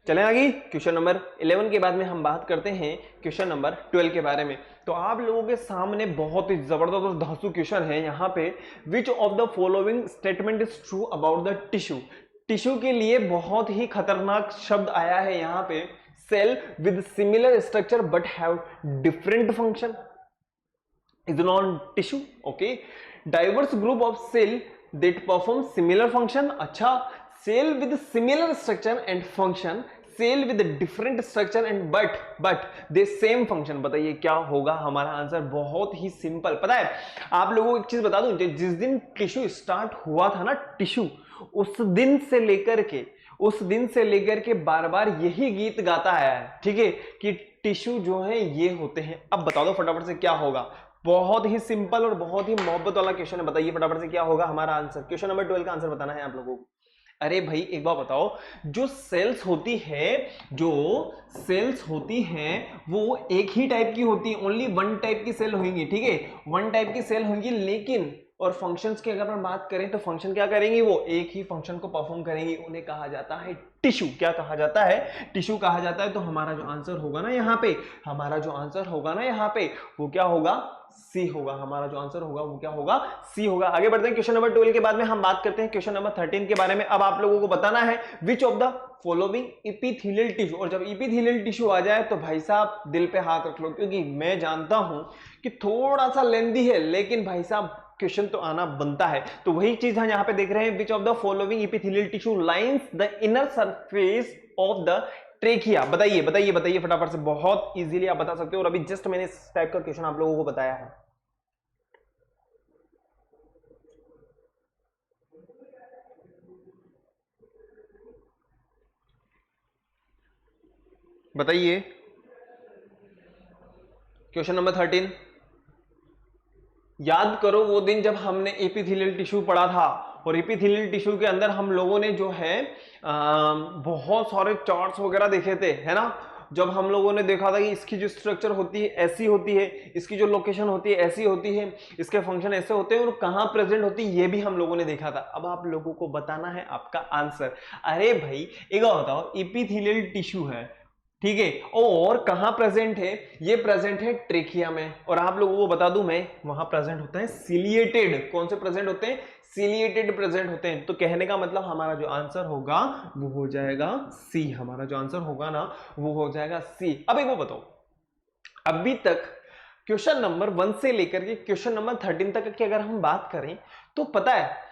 चलें आगे। क्वेश्चन नंबर 11 के बाद में हम बात करते हैं क्वेश्चन नंबर 12 के बारे में। तो आप लोगों के सामने बहुत ही जबरदस्त धांसू क्वेश्चन है यहाँ पे। विच of the following statement is true about the tissue? Tissue के लिए बहुत ही खतरनाक शब्द आया है यहाँ पे। Cell with similar structure but have different function is known tissue. Okay, diverse group of cell that perform similar function. अच्छा, cell with similar structure and function, cell with different structure and but they same function. बताइए क्या होगा हमारा answer? बहुत ही simple. पता है आप लोगों को एक चीज बता दूं, जिस दिन टिश्यू स्टार्ट हुआ था ना, टिश्यू, उस दिन से लेकर के बार बार यही गीत गाता आया है। ठीक है, कि टिश्यू जो है ये होते हैं। अब बता दो फटाफट से क्या होगा। बहुत ही सिंपल और बहुत ही मोहब्बत वाला क्वेश्चन है। बताइए फटाफट से क्या होगा हमारा आंसर। क्वेश्चन नंबर 12 का आंसर बताना है आप लोगों को। अरे भाई एक बार बताओ, जो सेल्स होती हैं वो एक ही टाइप की होती है, ओनली वन टाइप की सेल होंगी। ठीक है, वन टाइप की सेल होंगी, लेकिन और फंक्शंस की अगर हम बात करें तो फंक्शन क्या करेंगी? वो एक ही फंक्शन को परफॉर्म करेंगी। उन्हें कहा जाता है टिश्यू। क्या कहा जाता है? टिश्यू कहा जाता है। तो हमारा जो आंसर होगा ना यहाँ पे, वो क्या होगा? सी होगा। हमारा जो आंसर होगा वो क्या होगा? सी होगा। आगे बढ़ते हैं। क्वेश्चन नंबर 12 के बाद में हम बात करते हैं क्वेश्चन नंबर 13 के बारे में। अब आप लोगों को बताना है विच of the following epithelial tissue. और जब इपिथेलियल टिश्यू आ जाए तो भाई साहब दिल पे हाथ रख लो, क्योंकि मैं जानता हूं कि थोड़ा सा लेंदी है, लेकिन भाई साहब क्वेश्चन तो आना बनता है। तो वही चीज हम यहाँ पे देख रहे हैं। Which of the following epithelial tissue lines the inner surface of the trachea. बताइए फटाफट से। बहुत इजीली आप बता सकते हो, और अभी जस्ट मैंने इस टाइप का क्वेश्चन आप लोगों को बताया है। बताइए क्वेश्चन नंबर 13। याद करो वो दिन जब हमने एपिथेलियल टिश्यू पढ़ा था, और एपिथेलियल टिश्यू के अंदर हम लोगों ने जो है बहुत सारे चार्ट्स वगैरह देखे थे, है ना। जब हम लोगों ने देखा था कि इसकी जो स्ट्रक्चर होती है ऐसी होती है, इसकी जो लोकेशन होती है ऐसी होती है, इसके फंक्शन ऐसे होते हैं, और कहाँ प्रेजेंट होती है ये भी हम लोगों ने देखा था। अब आप लोगों को बताना है आपका आंसर। अरे भाई एक बात बताओ, एपिथेलियल टिश्यू है, ठीक है, और कहां प्रेजेंट है, ये प्रेजेंट है ट्रेकिया में, और आप लोगों को बता दूं मैं, वहां प्रेजेंट होता है सिलिएटेड। कौन से प्रेजेंट होते हैं, सिलिएटेड प्रेजेंट होते हैं। तो कहने का मतलब हमारा जो आंसर होगा वो हो जाएगा सी, हमारा जो आंसर होगा ना वो हो जाएगा सी। अब एक वो बताओ, अभी तक क्वेश्चन नंबर 1 से लेकर के क्वेश्चन नंबर 13 तक की अगर हम बात करें तो पता है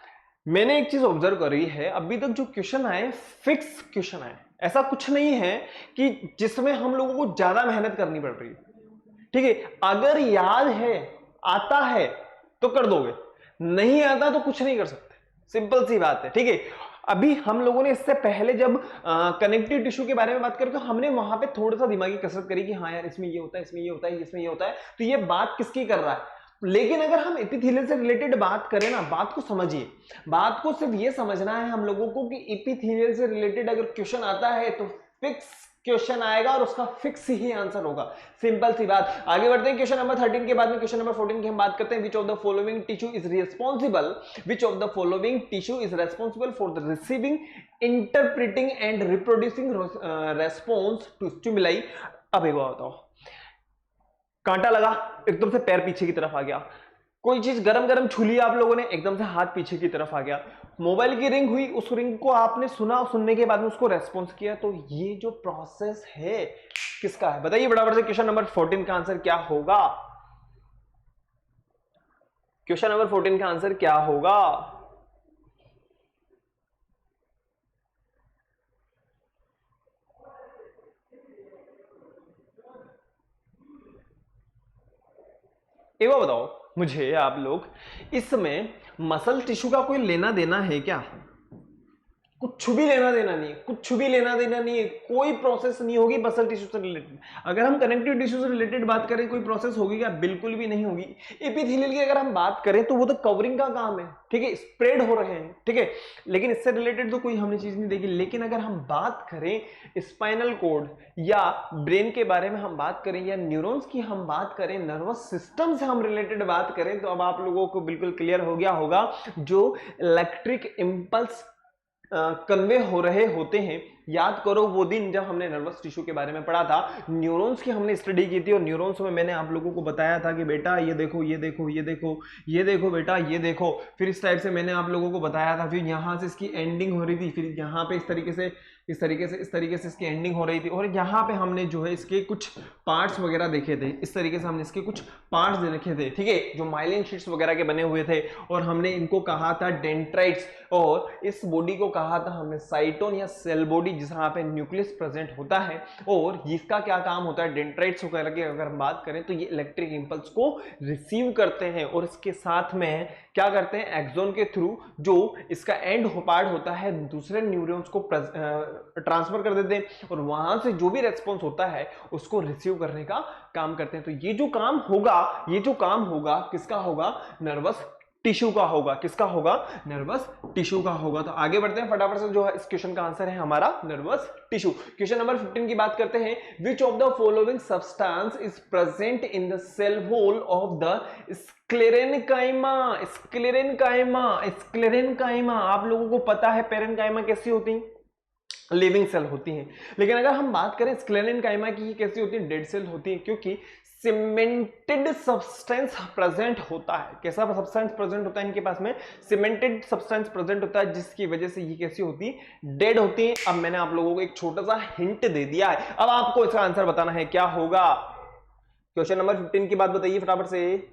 मैंने एक चीज ऑब्जर्व करी है, अभी तक जो क्वेश्चन आए फिक्स क्वेश्चन आए, ऐसा कुछ नहीं है कि जिसमें हम लोगों को ज्यादा मेहनत करनी पड़ रही है। ठीक है, अगर याद है, आता है तो कर दोगे, नहीं आता तो कुछ नहीं कर सकते, सिंपल सी बात है। ठीक है, अभी हम लोगों ने इससे पहले जब कनेक्टिव टिश्यू के बारे में बात करें तो हमने वहां पे थोड़ा सा दिमागी कसरत करी कि हाँ यार इसमें ये होता है, इसमें ये होता है, इसमें ये होता है, तो ये बात किसकी कर रहा है। लेकिन अगर हम एपिथेलियल से रिलेटेड बात करें ना, बात को समझिए, बात को सिर्फ ये समझना है हम लोगों को कि एपिथेलियल से रिलेटेड अगर क्वेश्चन आता है तो फिक्स क्वेश्चन आएगा और उसका फिक्स ही आंसर होगा, सिंपल सी बात। आगे बढ़ते हैं क्वेश्चन नंबर 13 के बाद में क्वेश्चन नंबर 14 की हम बात करते हैं। Which of the following tissue is responsible, which of the following tissue is responsible for the receiving, interpreting and reproducing response to stimuli. अब एक बात बताओ, कांटा लगा, एकदम से पैर पीछे की तरफ आ गया, कोई चीज गरम गरम छू ली आप लोगों ने, एकदम से हाथ पीछे की तरफ आ गया, मोबाइल की रिंग हुई, उस रिंग को आपने सुना, सुनने के बाद में उसको रेस्पॉन्स किया, तो ये जो प्रोसेस है किसका है बताइए बराबर से। क्वेश्चन नंबर 14 का आंसर क्या होगा, क्वेश्चन नंबर 14 का आंसर क्या होगा। एक बार बताओ मुझे आप लोग, इसमें मसल टिश्यू का कोई लेना देना है क्या, कुछ भी लेना देना नहीं है, कुछ भी लेना देना नहीं है, कोई प्रोसेस नहीं होगी मसल टिश्यू से रिलेटेड। अगर हम कनेक्टिव टिश्यू से रिलेटेड बात करें कोई प्रोसेस होगी क्या, बिल्कुल भी नहीं होगी। एपिथेलियल की अगर हम बात करें तो वो तो कवरिंग का काम है, ठीक है, स्प्रेड हो रहे हैं, ठीक है, लेकिन इससे रिलेटेड तो कोई हमने चीज नहीं देखी। लेकिन अगर हम बात करें स्पाइनल कोड या ब्रेन के बारे में हम बात करें या न्यूरॉन्स की हम बात करें, नर्वस सिस्टम से हम रिलेटेड बात करें, तो अब आप लोगों को बिल्कुल क्लियर हो गया होगा जो इलेक्ट्रिक इंपल्स कन्वे हो रहे होते हैं। याद करो वो दिन जब हमने नर्वस टिश्यू के बारे में पढ़ा था, न्यूरॉन्स की हमने स्टडी की थी, और न्यूरॉन्स में मैंने आप लोगों को बताया था कि बेटा ये देखो ये देखो ये देखो ये देखो बेटा ये देखो, फिर इस टाइप से मैंने आप लोगों को बताया था, फिर यहाँ से इसकी एंडिंग हो रही थी, फिर यहाँ पे इस तरीके से इस तरीके से इसकी एंडिंग हो रही थी, और यहाँ पे हमने जो है इसके कुछ पार्ट्स वगैरह देखे थे, इस तरीके से हमने इसके कुछ पार्ट्स देखे थे, ठीक है, जो माइलिन शीट्स वगैरह के बने हुए थे, और हमने इनको कहा था डेंड्राइट्स, और इस बॉडी को कहा था हमने साइटोन या सेल बॉडी, जहां पे न्यूक्लियस प्रेजेंट होता है। और इसका क्या काम होता है, डेंड्राइट्स वगैरह की अगर हम बात करें तो ये इलेक्ट्रिक इंपल्स को रिसीव करते हैं, और इसके साथ में क्या करते हैं, एक्सोन के थ्रू जो इसका एंड पार्ट होता है दूसरे न्यूरॉन्स को ट्रांसफर कर देते हैं, और वहां से जो भी रेस्पॉन्स होता है उसको रिसीव करने का काम करते हैं। तो ये जो काम होगा, ये जो काम होगा किसका होगा, नर्वस टिश्यू का होगा, किसका होगा, नर्वस टिश्यू का होगा। तो आगे बढ़ते हैं फटाफट से, जो है इस क्वेश्चन का आंसर है हमारा नर्वस टिश्यू। क्वेश्चन नंबर 15 की बात करते हैं। Which of the following substance is present in the cell wall of the sclerenchyma. Sclerenchyma, sclerenchyma आप लोगों को पता है पेरेनकाइमा कैसी होती है, लिविंग सेल होती हैं, लेकिन अगर हम बात करें स्क्लेरेनकाइमा की, कैसी होती है, डेड सेल होती है, क्योंकि सीमेंटेड सब्सटेंस प्रेजेंट होता है। कैसा सब्सटेंस प्रेजेंट होता है इनके पास में, सीमेंटेड सब्सटेंस प्रेजेंट होता है, जिसकी वजह से ये कैसी होती है, डेड होती है। अब मैंने आप लोगों को एक छोटा सा हिंट दे दिया है, अब आपको इसका आंसर बताना है क्या होगा। क्वेश्चन नंबर 15 की बात बताइए फटाफट से।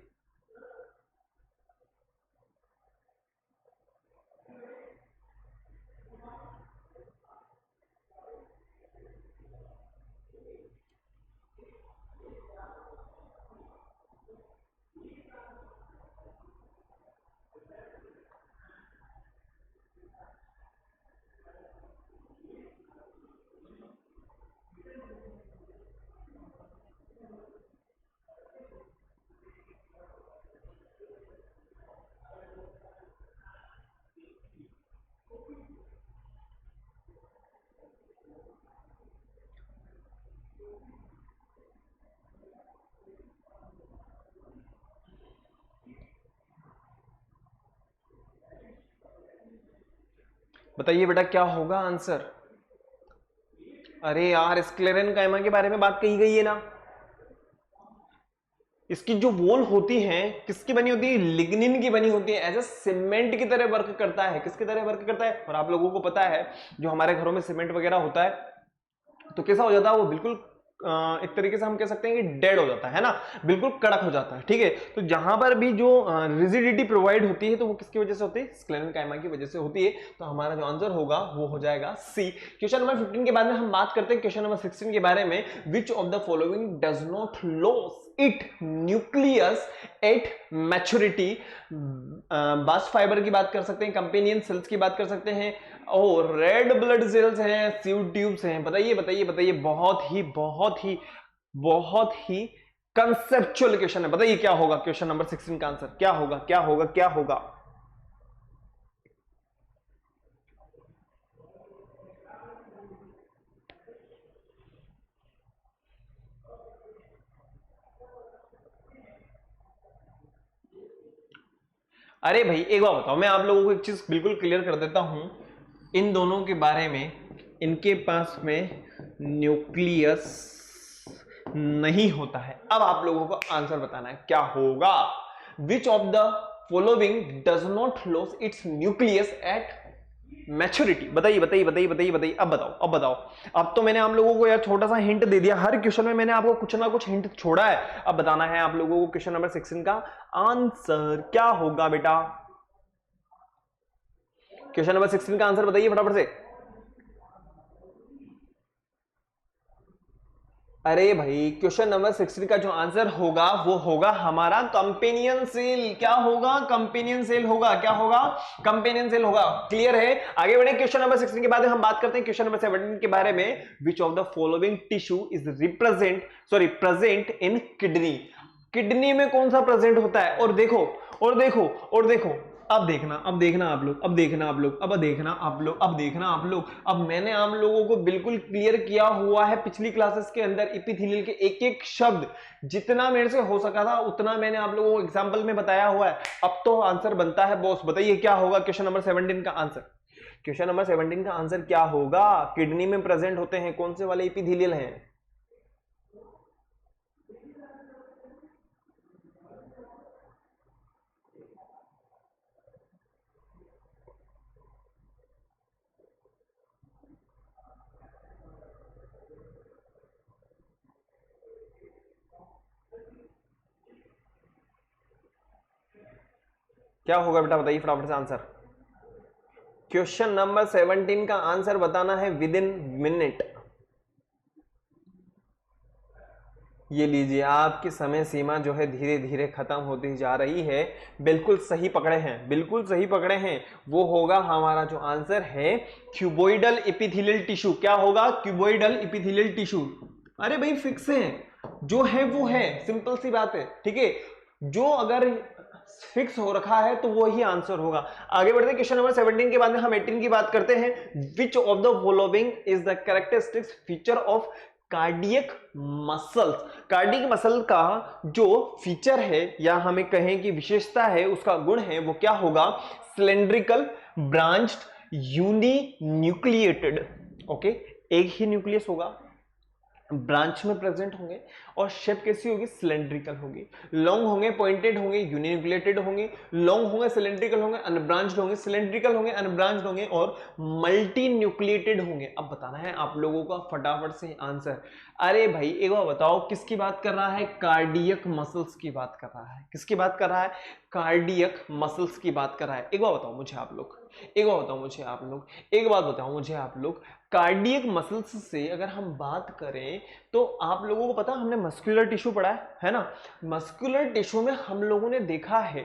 बताइए बेटा क्या होगा आंसर। अरे यार स्क्लेरन कायमा के बारे में बात कही गई है ना। इसकी जो वॉल होती है किसकी बनी होती है, लिग्निन की बनी होती है। एज सीमेंट की तरह वर्क करता है, किसकी तरह वर्क करता है। और आप लोगों को पता है जो हमारे घरों में सीमेंट वगैरह होता है तो कैसा हो जाता है वो, बिल्कुल एक तरीके से हम कह सकते हैं कि डेड हो जाता है ना, बिल्कुल कड़क हो जाता है। ठीक है, तो जहां पर भी जो रिजिडिटी प्रोवाइड होती है तो वो किसकी वजह से होती है, स्क्लेरन कायमा की वजह से होती है। तो हमारा जो आंसर होगा वो हो जाएगा सी। क्वेश्चन नंबर 15 के बाद में हम बात करते हैं क्वेश्चन नंबर 16 के बारे में। विच of the following does not loss it nucleus at maturity. Bast fibre की बात कर सकते हैं, कंपेनियन सेल्स की बात कर सकते हैं, और रेड ब्लड सेल्स हैं, सीड ट्यूब्स हैं। बताइए बताइए बताइए, बहुत ही कंसेप्चुअल क्वेश्चन है। बताइए क्या होगा क्वेश्चन नंबर 16 का आंसर, क्या होगा क्या होगा क्या होगा। अरे भाई एक बात बताओ, मैं आप लोगों को एक चीज बिल्कुल क्लियर कर देता हूं इन दोनों के बारे में। इनके पास में न्यूक्लियस नहीं होता है। अब आप लोगों को आंसर बताना है क्या होगा। विच of the following does not loss it's nucleus at maturity. बताइए बताइए बताइए बताइए बताइए, अब बताओ अब बताओ। अब तो मैंने आप लोगों को यार छोटा सा हिंट दे दिया, हर क्वेश्चन में मैंने आपको कुछ ना कुछ हिंट छोड़ा है। अब बताना है आप लोगों को क्वेश्चन नंबर 16 का आंसर क्या होगा बेटा। क्वेश्चन नंबर 16 का आंसर बताइए फटाफट से। अरे भाई क्वेश्चन नंबर 16 का जो आंसर होगा वो होगा हमारा कंपेनियन सेल। क्या होगा, कंपेनियन सेल होगा। क्या होगा, कंपेनियन सेल होगा। क्लियर है, आगे बढ़े। क्वेश्चन नंबर 16 के बाद हम बात करते हैं क्वेश्चन नंबर 17 के बारे में। विच of the following tissue is present in kidney. Kidney में कौन सा प्रेजेंट होता है। और देखो और देखो और देखो, अब देखना आप लोग, अब देखना आप लोग, अब देखना आप लोग, अब देखना आप लोग। अब मैंने आप लोगों को बिल्कुल क्लियर किया हुआ है पिछली क्लासेस के अंदर एपिथेलियल के एक एक शब्द, जितना मेरे से हो सका था उतना मैंने आप लोगों को एग्जांपल में बताया हुआ है। अब तो आंसर बनता है बॉस। बताइए क्या होगा क्वेश्चन नंबर 17 का आंसर। क्वेश्चन नंबर 17 का आंसर क्या होगा। किडनी में प्रेजेंट होते हैं कौन से वाले एपिथेलियल हैं। क्या होगा बेटा, बताइए फटाफट से आंसर। क्वेश्चन नंबर 17 का आंसर बताना है विद इन मिनट। ये लीजिए, आपकी समय सीमा जो है धीरे धीरे खत्म होती जा रही है। बिल्कुल सही पकड़े हैं, बिल्कुल सही पकड़े हैं। वो होगा हमारा जो आंसर है क्यूबोइडल एपिथेलियल टिश्यू। क्या होगा, क्यूबोइडल एपिथेलियल टिश्यू। अरे भाई फिक्स है, जो है वो है, सिंपल सी बात है। ठीक है, जो अगर फिक्स हो रखा है तो वो ही आंसर होगा। आगे बढ़ते हैं क्वेश्चन नंबर 17 के बाद में हम 18 की बात करते हैं। Which of the following is the characteristics feature of cardiac muscles. Cardiac muscle का जो फीचर है या हमें कहें कि विशेषता है, उसका गुण है, वो क्या होगा, सिलेंड्रिकल, ब्रांच्ड, यूनिन्यूक्लिएटेड। ओके, एक ही न्यूक्लियस होगा, ब्रांच में प्रेजेंट होंगे, और शेप कैसी होगी, सिलेंड्रिकल होगी। लॉन्ग होंगे, पॉइंटेड होंगे, यूनिन्यूक्लिएटेड होंगे। लॉन्ग होंगे, सिलेंड्रिकल होंगे, अनब्रांच्ड होंगे, सिलेंड्रिकल होंगे, अनब्रांच्ड होंगे, और मल्टी न्यूक्लिएटेड होंगे। अब बताना है आप लोगों का फटाफट से आंसर। अरे भाई एक बार बताओ, किसकी बात कर रहा है, कार्डियक मसल्स की बात कर रहा है। किसकी बात कर रहा है, कार्डियक मसल्स की बात कर रहा है। एक बार बताओ मुझे आप लोग, एक बार बताओ मुझे आप लोग, एक बात बताओ मुझे आप लोग, कार्डियक मसल्स से अगर हम बात करें तो आप लोगों को पता, हमने मस्कुलर टिश्यू पढ़ा है ना। मस्कुलर टिश्यू में हम लोगों ने देखा है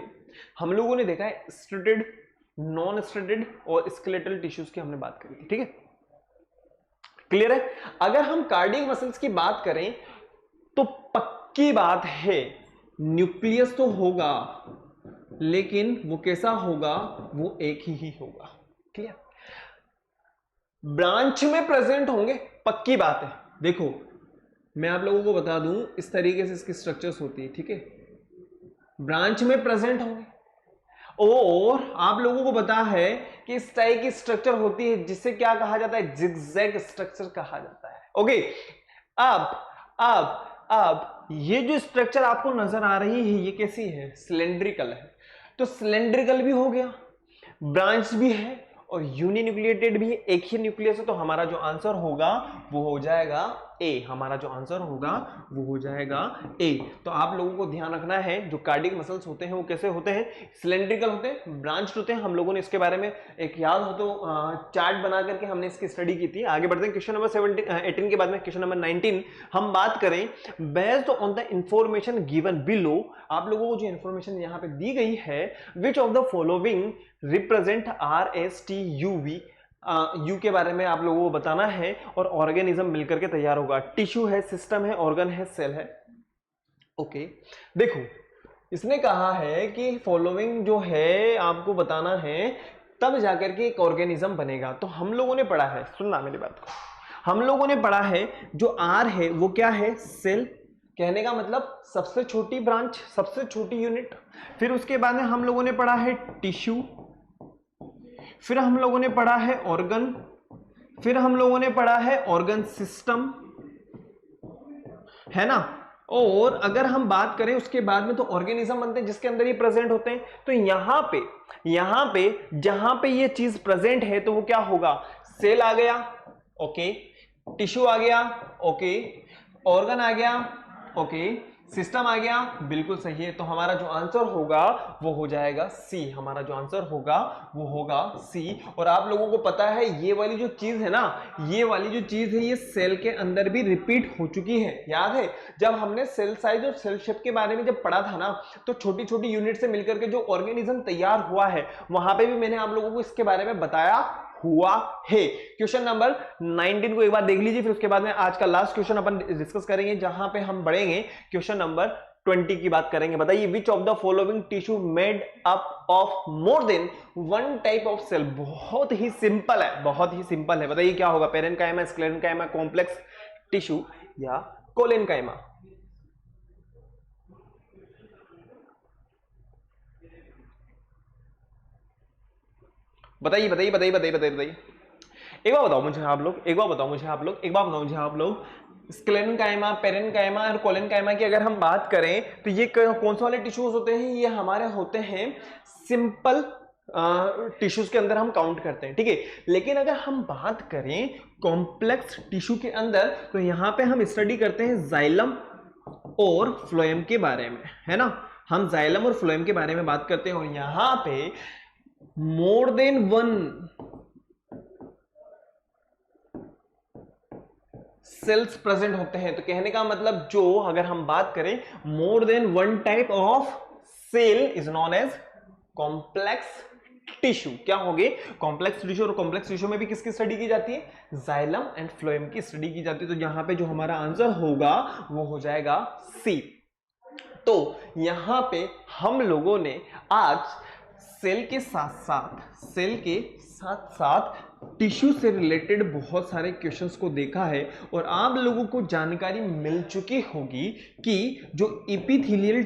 स्ट्रेटेड, नॉन स्ट्रेटेड और स्केलेटल टिश्यूज की हमने बात करी थी। ठीक है, क्लियर है। अगर हम कार्डियक मसल्स की बात करें तो पक्की बात है न्यूक्लियस तो होगा, लेकिन वो कैसा होगा, वो एक ही होगा। क्लियर, ब्रांच में प्रेजेंट होंगे, पक्की बात है। देखो मैं आप लोगों को बता दूं, इस तरीके से इसकी स्ट्रक्चर्स होती है। ठीक है, ब्रांच में प्रेजेंट होंगे, और आप लोगों को पता है कि इस टाइप की स्ट्रक्चर होती है जिसे क्या कहा जाता है, जिगजैग स्ट्रक्चर कहा जाता है। ओके, अब ये जो स्ट्रक्चर आपको नजर आ रही है ये कैसी है, सिलेंड्रिकल है। तो सिलेंड्रिकल भी हो गया, ब्रांच भी है और यूनिन्यूक्लिएटेड भी है, एक ही न्यूक्लियस है। तो हमारा जो आंसर होगा वो हो जाएगा ए, हमारा जो आंसर होगा वो हो जाएगा ए। तो आप लोगों को ध्यान रखना है जो कार्डियक मसल्स होते हैं वो कैसे होते हैं, सिलेंड्रिकल होते हैं, ब्रांच्ड होते हैं। हम लोगों ने इसके बारे में एक याद हो तो चार्ट बना करके हमने इसकी स्टडी की थी। आगे बढ़ते हैं क्वेश्चन नंबर 18 के बाद में क्वेश्चन नंबर 19 हम बात करें। Based on the information given below, आप लोगों को जो इंफॉर्मेशन यहाँ पे दी गई है, विच of the following represent RSTUV, you के बारे में आप लोगों को बताना है और ऑर्गेनिज्म मिलकर के तैयार होगा। टिश्यू है, सिस्टम है, ऑर्गन है, सेल है। ओके, देखो इसने कहा है कि फॉलोइंग जो है आपको बताना है, तब जाकर के एक ऑर्गेनिज्म बनेगा। तो हम लोगों ने पढ़ा है, सुनना मेरी बात को, हम लोगों ने पढ़ा है जो आर है वो क्या है, सेल, कहने का मतलब सबसे छोटी ब्रांच, सबसे छोटी यूनिट। फिर उसके बाद में हम लोगों ने पढ़ा है टिश्यू, फिर हम लोगों ने पढ़ा है ऑर्गन, फिर हम लोगों ने पढ़ा है ऑर्गन सिस्टम, है ना। और अगर हम बात करें उसके बाद में तो ऑर्गेनिज्म बनते हैं जिसके अंदर ये प्रेजेंट होते हैं। तो यहां पे जहां पे ये चीज प्रेजेंट है तो वो क्या होगा, सेल आ गया, ओके, टिश्यू आ गया, ओके, ऑर्गन आ गया, ओके, सिस्टम आ गया, बिल्कुल सही है। तो हमारा जो आंसर होगा वो हो जाएगा सी, हमारा जो आंसर होगा वो होगा सी। और आप लोगों को पता है ये वाली जो चीज है ना, ये वाली जो चीज है ये सेल के अंदर भी रिपीट हो चुकी है। याद है जब हमने सेल साइज और सेल शेप के बारे में जब पढ़ा था ना, तो छोटी छोटी यूनिट से मिलकर के जो ऑर्गेनिज्म तैयार हुआ है वहां पे भी मैंने आप लोगों को इसके बारे में बताया हुआ है। क्वेश्चन नंबर 19 को एक बार देख लीजिए, फिर उसके बाद में आज का लास्ट क्वेश्चन अपन डिस्कस करेंगे, जहां पे हम बढ़ेंगे क्वेश्चन नंबर 20 की बात करेंगे। बताइए which of the following tissue made up of more than one type of cell. बहुत ही सिंपल है, बहुत ही सिंपल है। बताइए क्या होगा, पेरेन्काइमा, स्क्लेरेन्काइमा, कॉम्प्लेक्स टिश्यू या कोलेनकाइमा। बताइए बताइए बताइए बताइए बताइए बताइए, एक बार बताओ मुझे आप लोग, एक बार बताओ मुझे आप लोग, एक बार बताओ मुझे आप लोग, स्क्लेरेन्काइमा, पेरेन्काइमा और कोलेनकाइमा की अगर हम बात करें तो ये कौन से वाले टिश्यूज होते हैं, ये हमारे होते हैं सिंपल टिश्यूज के अंदर हम काउंट करते हैं, ठीक है। लेकिन अगर हम बात करें कॉम्प्लेक्स टिश्यू के अंदर तो यहां पे हम स्टडी करते हैं जाइलम और फ्लोएम के बारे में, है ना। हम जाइलम और फ्लोएम के बारे में बात करते हैं और यहां पे मोर देन वन सेल्स प्रेजेंट होते हैं। तो कहने का मतलब जो अगर हम बात करें more than one type of cell is known as complex tissue. क्या हो गए, कॉम्प्लेक्स टिश्यू। और कॉम्प्लेक्स टिश्यू में भी किसकी स्टडी की जाती है, जाइलम एंड फ्लोएम की स्टडी की जाती है। तो यहां पे जो हमारा आंसर होगा वो हो जाएगा सी। तो यहां पे हम लोगों ने आज सेल के साथ साथ टिश्यू से रिलेटेड बहुत सारे क्वेश्चंस को देखा है और आप लोगों को जानकारी मिल चुकी होगी कि जो एपिथेलियल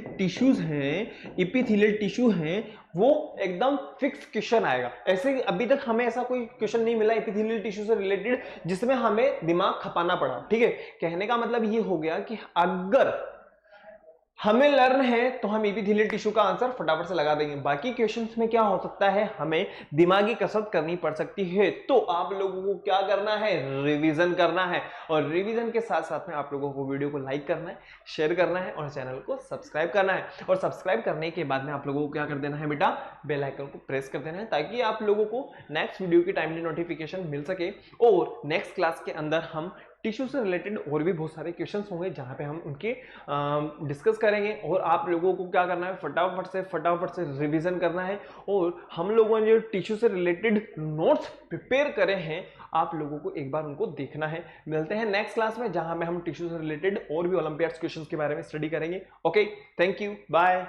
टिश्यू हैं वो एकदम फिक्स क्वेश्चन आएगा। ऐसे अभी तक हमें ऐसा कोई क्वेश्चन नहीं मिला एपिथेलियल टिश्यू से रिलेटेड जिसमें हमें दिमाग खपाना पड़ा, ठीक है। कहने का मतलब ये हो गया कि अगर हमें लर्न है तो हम एपिथेलियल टिश्यू का आंसर फटाफट से लगा देंगे। बाकी क्वेश्चंस में क्या हो सकता है, हमें दिमागी कसरत करनी पड़ सकती है। तो आप लोगों को क्या करना है, रिवीजन करना है। और रिवीजन के साथ साथ में आप लोगों को वीडियो को लाइक करना है, शेयर करना है और चैनल को सब्सक्राइब करना है। और सब्सक्राइब करने के बाद में आप लोगों को क्या कर देना है बेटा, बेल आइकन को प्रेस कर देना है, ताकि आप लोगों को नेक्स्ट वीडियो की टाइमली नोटिफिकेशन मिल सके। और नेक्स्ट क्लास के अंदर हम टिश्यू से रिलेटेड और भी बहुत सारे क्वेश्चंस होंगे जहां पे हम उनके डिस्कस करेंगे। और आप लोगों को क्या करना है, फटाफट से रिवीजन करना है। और हम लोगों ने जो टिश्यू से रिलेटेड नोट्स प्रिपेयर करे हैं आप लोगों को एक बार उनको देखना है। मिलते हैं नेक्स्ट क्लास में जहां में हम टिश्यू से रिलेटेड और भी ओलंपियाड्स क्वेश्चंस के बारे में स्टडी करेंगे। Okay, thank you, bye.